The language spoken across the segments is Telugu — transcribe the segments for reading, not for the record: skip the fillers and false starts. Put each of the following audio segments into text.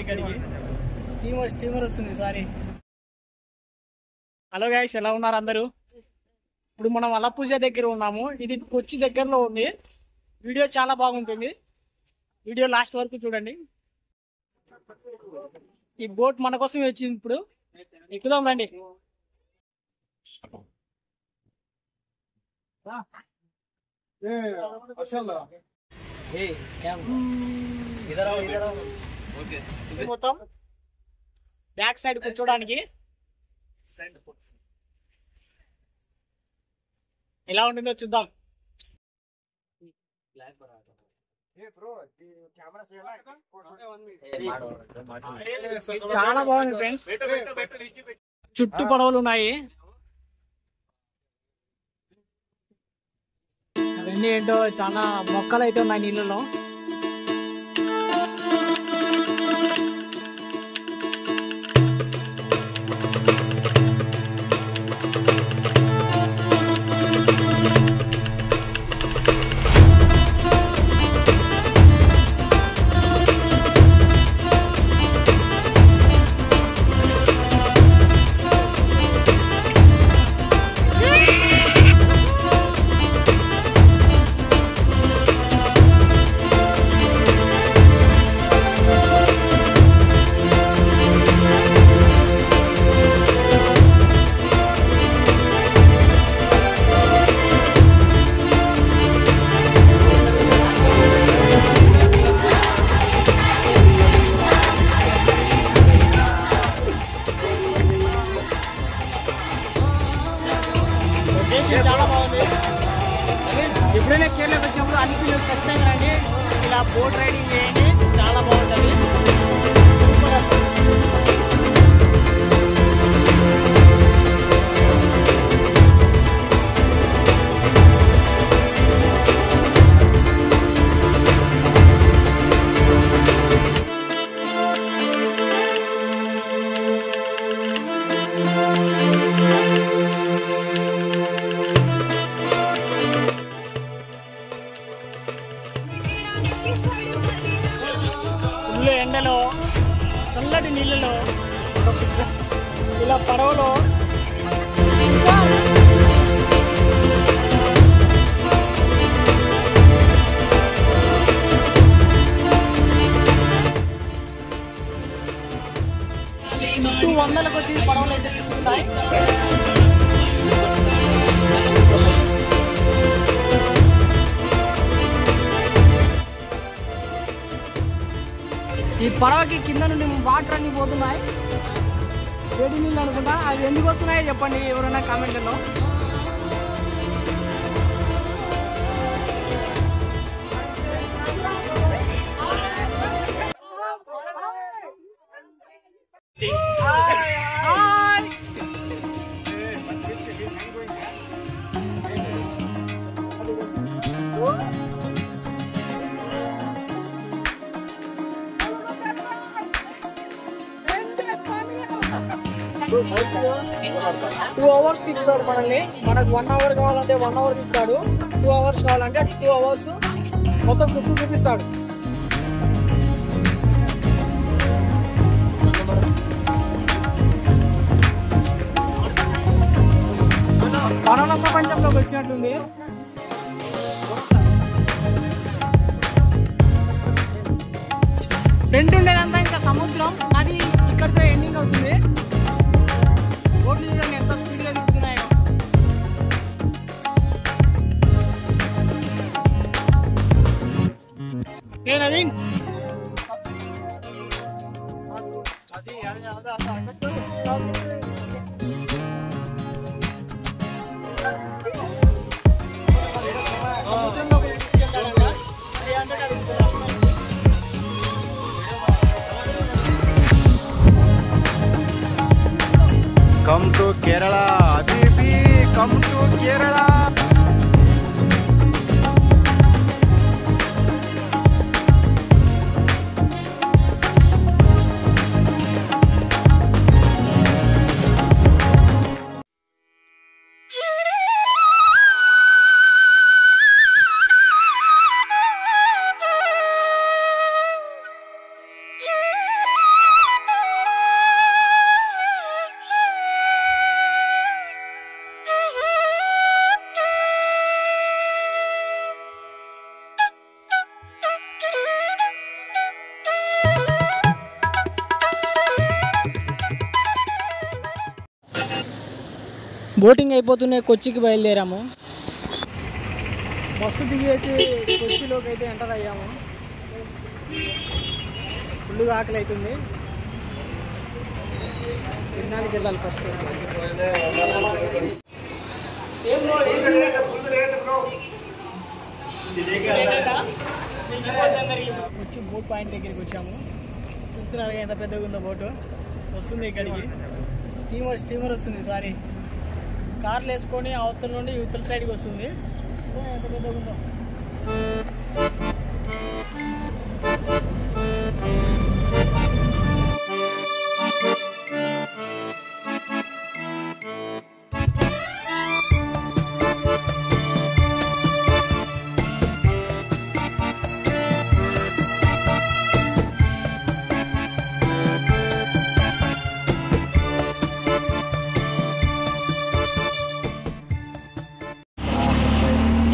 ఇక్కడికి స్టీమర్ వస్తుంది. సారీ. హలో గైస్, ఎలా ఉన్నారు అందరూ? ఇప్పుడు మనం అలపూజ దగ్గర ఉన్నాము. ఇది కొచ్చి దగ్గరలో ఉంది. వీడియో చాలా బాగుంటుంది. వీడియో లాస్ట్ వరకు చూడండి. ఈ బోట్ మన కోసం వచ్చింది. ఇప్పుడు ఎక్కుదాం రండి. మొత్తం బ్యాక్ సైడ్ కూర్చోడానికి ఎలా ఉంటుందో చూద్దాం. చాలా బాగుంది ఫ్రెండ్స్. చుట్టూ పడవలు ఉన్నాయి. అవన్నీ ఏంటో చాలా మొక్కలు అయితే ఉన్నాయి నీళ్ళలో. చాలా బాగుంది. ఎప్పుడైనా కేరళకి వచ్చినప్పుడు అన్ని పిల్లలు ఖచ్చితంగా రండి. ఇలా బోట్ రైడింగ్ చేయండి, చాలా బాగుంటుంది. ఎండలో చల్లటి నీళ్ళలో ఇలా పడవలో చుట్టూ వందల కొద్ది పడవలు అయితే చూపిస్తాయి. ఈ పడవకి కింద నుండి వాటర్ అన్ని పోతున్నాయి. వేడి నీళ్ళు అనుకుంటా. అవి ఎందుకు వస్తున్నాయో చెప్పండి ఎవరైనా కామెంట్లలో. టూ అవర్స్ తిప్పుతాడు మనల్ని. మనకు 1 అవర్ కావాలంటే 1 అవర్ తిప్పుతాడు. 2 అవర్స్ కావాలంటే 2 అవర్స్ మొత్తం చుట్టూ చూపిస్తాడు. పడవల ప్రపంచంలోకి వచ్చినట్టుంది. ఫ్రంట్ ఉండేదంతా ఇంకా సముద్రం, అది ఇక్కడితో ఎండింగ్ అవుతుంది. రోడ్లు చూడండి ఎంత స్పీడ్గా తిరుగుతున్నాయో. ఏ Naveen, Come to Kerala, baby. Come to Kerala. Boating అయిపోతూనే కొచ్చికి బయలుదేరాము. బస్సు దిగేసి కొచ్చిలోకి అయితే ఎంటర్ అయ్యాము. ఫుల్గా ఆకలి అవుతుంది, తినడానికి వెళ్ళాలి ఫస్ట్. వచ్చి బోట్ పాయింట్ దగ్గరికి వచ్చాము. చూస్తున్నారు ఎంత పెద్దగా ఉందో బోటు. వస్తుంది ఇక్కడికి స్టీమర్ వస్తుంది. సారీ, కార్లు వేసుకొని అవతల నుండి యువతల సైడ్కి వస్తుంది. ఎంత పెద్దగా ఉందో.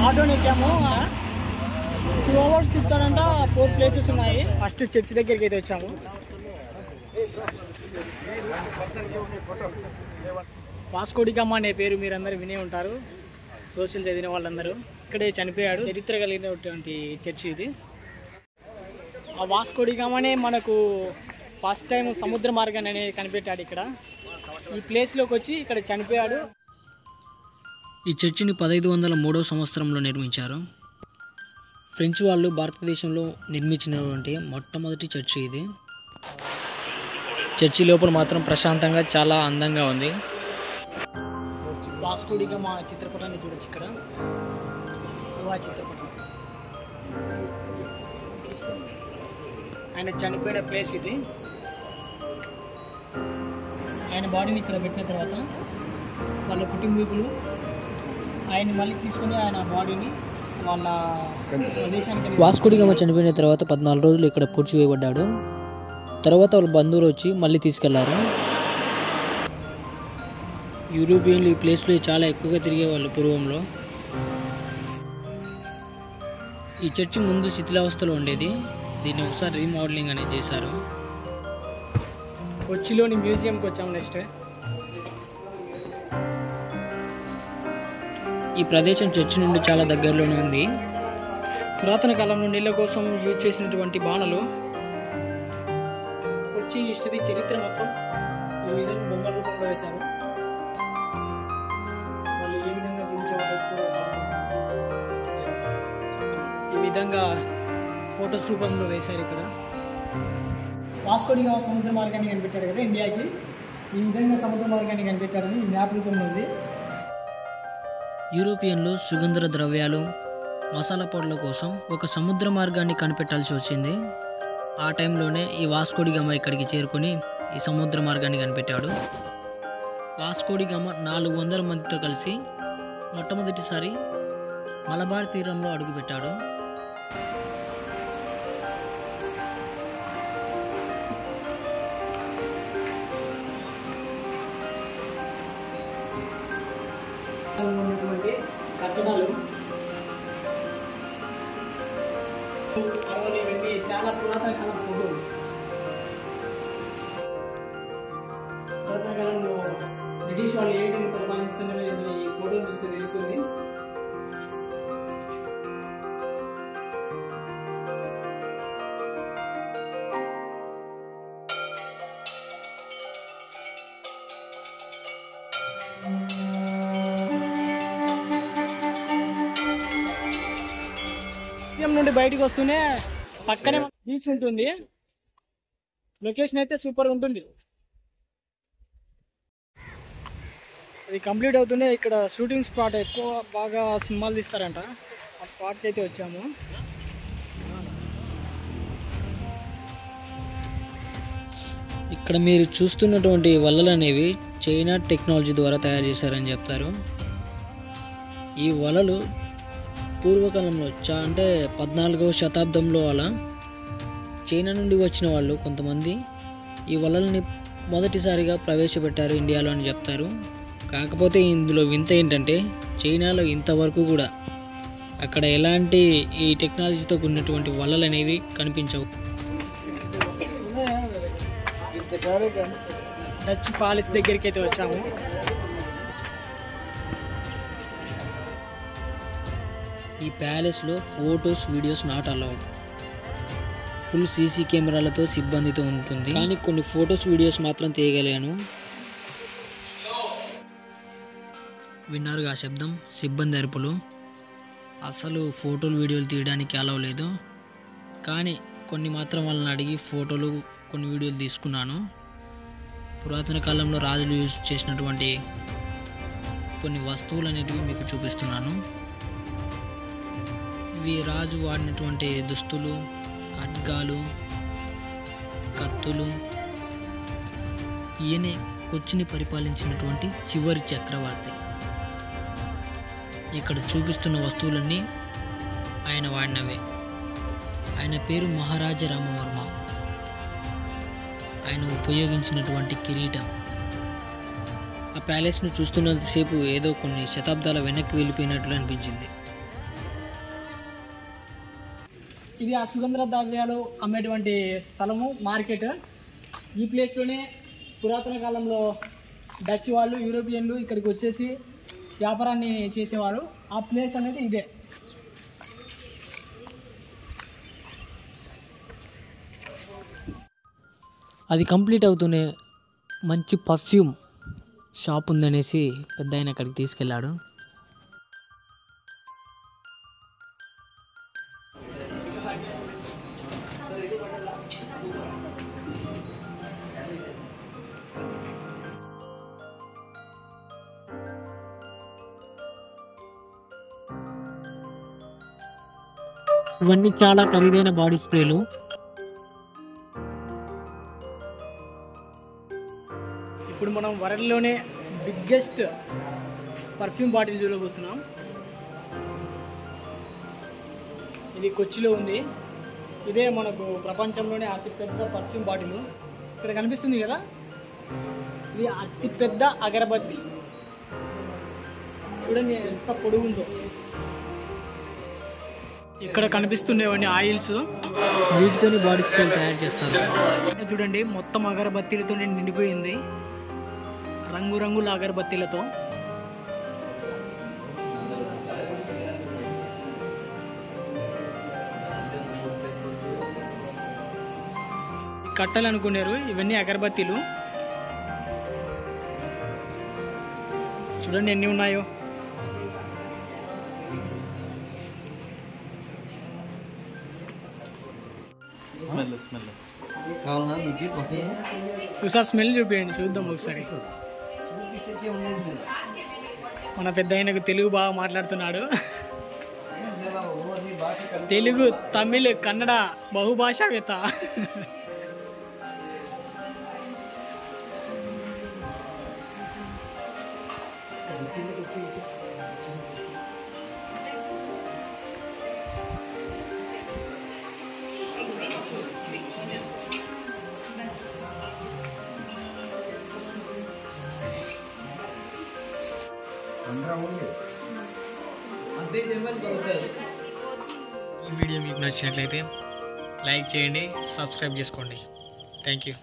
ఆటోని ఎక్కాము. 2 hours తిప్పుతాడంట. 4 places ఉన్నాయి. ఫస్ట్ చర్చ్ దగ్గరికి అయితే వచ్చాము. వాస్కో డి గామా అనే పేరు మీరందరూ వినే ఉంటారు, సోషల్ చదివిన వాళ్ళందరూ. ఇక్కడే చనిపోయాడు. చరిత్ర కలిగినటువంటి చర్చి ఇది. ఆ వాస్కో డి గామానే మనకు ఫస్ట్ టైం సముద్ర మార్గాన్ని అనేది కనిపెట్టాడు. ఇక్కడ ఈ ప్లేస్లోకి వచ్చి ఇక్కడ చనిపోయాడు. ఈ చర్చిని 1503వ సంవత్సరంలో నిర్మించారు. ఫ్రెంచ్ వాళ్ళు భారతదేశంలో నిర్మించినటువంటి మొట్టమొదటి చర్చి ఇది. చర్చి లోపల మాత్రం ప్రశాంతంగా చాలా అందంగా ఉంది. వాస్కో డి గామా చిత్రపటాన్ని చూడొచ్చు ఇక్కడ. చిత్రపటం ఆయన చనిపోయిన ప్లేస్ ఇది. ఆయన బాడీని ఇక్కడ పెట్టిన తర్వాత వాళ్ళ కుటుంబీకులు ఆయన మళ్ళీ తీసుకుని ఆయన బాడీని వాళ్ళ ప్రదేశానికి. వాస్కో డి గామా చనిపోయిన తర్వాత 14 రోజులు ఇక్కడ పూడ్చివేయబడ్డాడు. తర్వాత వాళ్ళ బంధువులు వచ్చి మళ్ళీ తీసుకెళ్లారు. యూరోపియన్లు ఈ ప్లేస్లో చాలా ఎక్కువగా తిరిగేవాళ్ళు పూర్వంలో. ఈ చర్చి ముందు శిథిలావస్థలో ఉండేది. దీన్ని ఒకసారి రీమోడలింగ్ అనేది చేశారు. కొచ్చిలోని మ్యూజియంకి వచ్చాము. నెక్స్ట్ ఈ ప్రదేశం చర్చి నుండి చాలా దగ్గరలోనే ఉంది. పురాతన కాలంలో నీళ్ళ కోసం యూజ్ చేసినటువంటి బాణలు. కొచ్చి హిస్టరీ చరిత్ర మొత్తం ఈ విధంగా బొమ్మల రూపంలో వేశారు. వాళ్ళు ఏ విధంగా జీవించేవాళ్ళు, ఈ విధంగా ఫోటోస్ రూపంలో వేశారు. ఇక్కడ వాస్కో డి గామా సముద్ర మార్గాన్ని కనిపెట్టాడు కదా ఇండియాకి. ఈ విధంగా సముద్ర మార్గాన్ని కనిపెట్టారని ఈ మ్యాప్ రూపంలో ఉంది. యూరోపియన్లు సుగంధ ద్రవ్యాలు, మసాలా పొడుల కోసం ఒక సముద్ర మార్గాన్ని కనిపెట్టాల్సి వచ్చింది. ఆ టైంలోనే ఈ వాస్కో డి గామా ఇక్కడికి చేరుకొని ఈ సముద్ర మార్గాన్ని కనిపెట్టాడు. వాస్కో డి గామా 400 మందితో కలిసి మొట్టమొదటిసారి మలబార్ తీరంలో అడుగుపెట్టాడు. ఉన్నటువంటి కట్టడాలు ఇవన్నీ చాలా పురాతన కాలం ఫోటోలు. పురాతన కాలంలో బ్రిటిష్ వాళ్ళు ఏ విధంగా పరిపాలిస్తున్నారో ఈ ఫోటో చూస్తే తెలుస్తుంది. నుండి బయటకు వస్తూనే పక్కనే బీచ్ ఉంటుంది. లొకేషన్ అయితే సూపర్ ఉంటుంది. ఇది కంప్లీట్ అవుతూనే ఇక్కడ షూటింగ్ స్పాట్ ఎక్కువ బాగా సినిమాలు తీస్తారంట. ఆ స్పాట్కి అయితే వచ్చాము. ఇక్కడ మీరు చూస్తున్నటువంటి వలలు అనేవి చైనా టెక్నాలజీ ద్వారా తయారు చేశారని చెప్తారు. ఈ వలలు పూర్వకాలంలో అంటే 14వ శతాబ్దంలో అలా చైనా నుండి వచ్చిన వాళ్ళు కొంతమంది ఈ వలలని మొదటిసారిగా ప్రవేశపెట్టారు ఇండియాలో అని చెప్తారు. కాకపోతే ఇందులో వింత ఏంటంటే చైనాలో ఇంతవరకు కూడా అక్కడ ఎలాంటి ఈ టెక్నాలజీతో ఉన్నటువంటి వలలు అనేవి కనిపించవు. డచ్ పాలస్ దగ్గరికి అయితే వచ్చాము. ఈ ప్యాలెస్లో photos videos not allowed. Full CC కెమెరాలతో సిబ్బందితో ఉంటుంది, కానీ కొన్ని ఫొటోస్ వీడియోస్ మాత్రం తీయగలిగాను. విన్నారుగా ఆ శబ్దం, సిబ్బంది అరుపులు. అసలు ఫోటోలు వీడియోలు తీయడానికి అలౌ లేదు, కానీ కొన్ని మాత్రం వాళ్ళని అడిగి ఫోటోలు కొన్ని వీడియోలు తీసుకున్నాను. పురాతన కాలంలో రాజులు యూజ్ చేసినటువంటి కొన్ని వస్తువులు అనేటివి మీకు చూపిస్తున్నాను. ఇవి రాజు వాడినటువంటి దుస్తులు, ఖడ్గాలు, కత్తులు. ఈయనే కొచ్చిని పరిపాలించినటువంటి చివరి చక్రవర్తి. ఇక్కడ చూపిస్తున్న వస్తువులన్నీ ఆయన వాడినవే. ఆయన పేరు మహారాజా రామవర్మ. ఆయన ఉపయోగించినటువంటి కిరీటం. ఆ ప్యాలెస్ను చూస్తున్నంతసేపు ఏదో కొన్ని శతాబ్దాల వెనక్కి వెళ్ళిపోయినట్లు అనిపించింది. ఇది ఆ సుగంధ ద్రవ్యాలు అమ్మేటువంటి స్థలము, మార్కెట్. ఈ ప్లేస్లోనే పురాతన కాలంలో డచ్ వాళ్ళు, యూరోపియన్లు ఇక్కడికి వచ్చేసి వ్యాపారాన్ని చేసేవారు. ఆ ప్లేస్ అనేది ఇదే. అది కంప్లీట్ అవుతూనే మంచి పర్ఫ్యూమ్ షాప్ ఉందనేసి పెద్ద ఆయన అక్కడికి తీసుకెళ్ళాడు. ఇవన్నీ చాలా ఖరీదైన బాడీ స్ప్రేలు. ఇప్పుడు మనం వరల్డ్లోనే బిగ్గెస్ట్ పర్ఫ్యూమ్ బాటిల్ చూడబోతున్నాం. ఇది కొచ్చిలో ఉంది. ఇదే మనకు ప్రపంచంలోనే అతిపెద్ద పర్ఫ్యూమ్ బాటిల్. ఇక్కడ కనిపిస్తుంది కదా, ఇది అతిపెద్ద అగరబత్తి. చూడండి ఎంత పొడుగుందో. ఇక్కడ కనిపిస్తున్నవన్నీ ఆయిల్స్. వీటితోని బాడీ స్ప్రే తయారు చేస్తారు. చూడండి మొత్తం అగరబత్తీలతో నిండిపోయింది, రంగురంగుల అగరబత్తీలతో. కట్టలు అనుకున్నారు, ఇవన్నీ అగరబత్తీలు. చూడండి ఎన్ని ఉన్నాయో. ఒకసారి స్మెల్ చూపించండి, చూద్దాం ఒకసారి. మన పెద్ద ఆయనకు తెలుగు బాగా మాట్లాడుతున్నాడు. తెలుగు, తమిళ్, కన్నడ బహుభాషావేత్త. ఈ వీడియో మీకు నచ్చినట్లయితే లైక్ చేయండి, సబ్స్క్రైబ్ చేసుకోండి. Thank you.